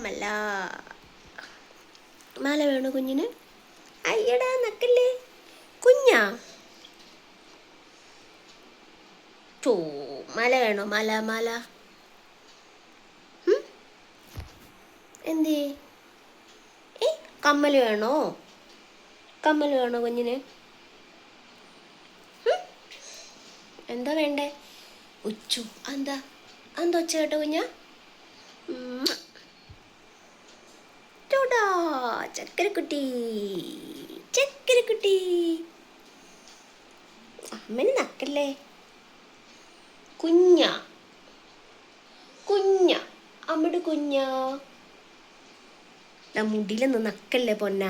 മല. മാല വേണോ കുഞ്ഞിന്? അയ്യടാ നക്കല്ലേ കുഞ്ഞാ. ചോ മല വേണോ? മല മല എന്തേ? കമ്മൽ വേണോ? കമ്മൽ വേണോ കുഞ്ഞിന്? എന്താ വേണ്ടേ? ഉച്ചു എന്താ എന്താ ഒച്ച കേട്ടോ കുഞ്ഞാ? ചൂടാ ചക്കരക്കുട്ടി, ചക്കരക്കുട്ടി. അമ്മന് നക്കല്ലേ കുഞ്ഞ, കുഞ്ഞ അമ്മയുടെ കുഞ്ഞ. മുടിയിലൊന്നും നക്കല്ലേ പൊന്ന.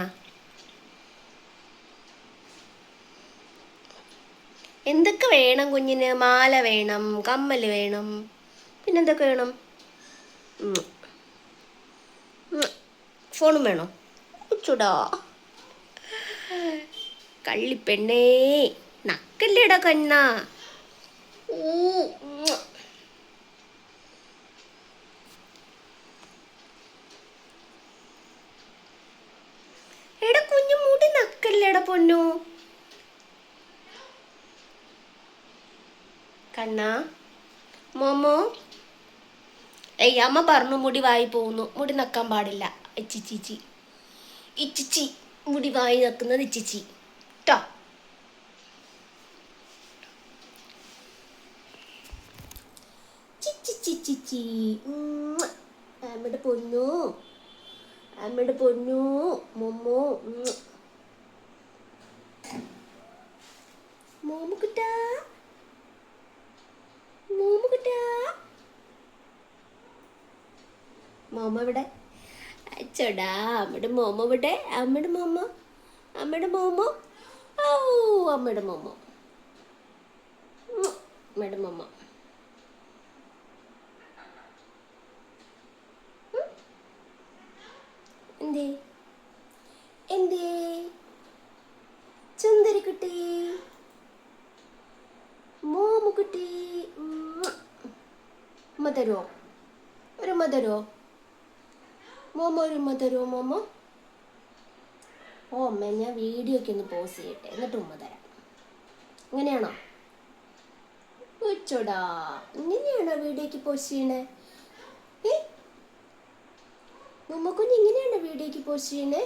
എന്തൊക്കെ വേണം കുഞ്ഞിന്? മാല വേണം, കമ്മൽ വേണം, പിന്നെന്തൊക്കെ വേണം? ഫോണും വേണോ? ചൂടാ കള്ളിപ്പെണ്ണേ നക്കല്ലേടാ കണ്ണ. എടാ കുഞ്ഞു മുടി നക്കല്ലേടാ പൊന്നു. കണ്ണാ മോമോ. ഏയ് അമ്മ പറഞ്ഞു മുടി വായി പോകുന്നു, മുടി നക്കാൻ പാടില്ല. ഇച്ചിച്ചി ഇച്ചിച്ചി മുടി വായി നക്കുന്നത് ഇച്ചിച്ചി ട്ടോ. ചിച്ചി അമ്മയുടെ പൊന്നു, അമ്മയുടെ പൊന്നു മോമോ. മോമുക്കുട്ടാ, മോമുക്കുട്ടാ. മോമ ഇവിടെ അച്ചോടാ. അമ്മയുടെ മോമോ ഇവിടെ. അമ്മയുടെ മോമോ, അമ്മയുടെ മോമോ. ഓ അമ്മയുടെ മോമോ, അമ്മയുടെ മോമോ. എന്തേ എന്തേ ചുന്ദരിക്കുട്ടി, മോമുക്കുട്ടി. ഉമ്മ തരുമോ? ഒരു ഉമ്മ തരുമോ മോമോ? ഒരു ഉമ്മ തരുമോ മോമോ? ഓ അമ്മ ഞാൻ വീഡിയോയ്ക്ക് ഒന്ന് പോസ് ചെയ്യട്ടെ, എന്നിട്ട് ഉമ്മ തരാം. ഇങ്ങനെയാണോ? ഉച്ചോടാ ഇങ്ങനെയാണോ വീഡിയോയ്ക്ക് പോസ്റ്റ് ചെയ്യണേ? ഉമ്മക്കുഞ്ഞ് ഇങ്ങനെയാണോ വീഡിയോയ്ക്ക് പോസ്റ്റ് ചെയ്യണേ?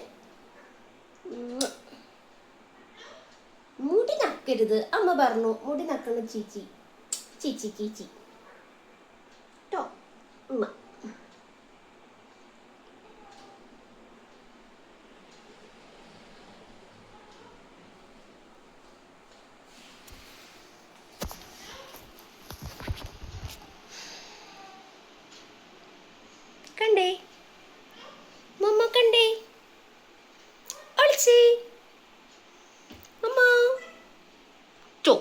മുടി നക്കരുത് അമ്മ പറഞ്ഞു. മുടി നക്കണം ചീച്ചി, ചീച്ചി ചീച്ചി ട്ടോ ഉമ്മ. കണ്ടേ മമ്മ, കണ്ടേ ഒളിച്ചേ അമ്മ ചോ.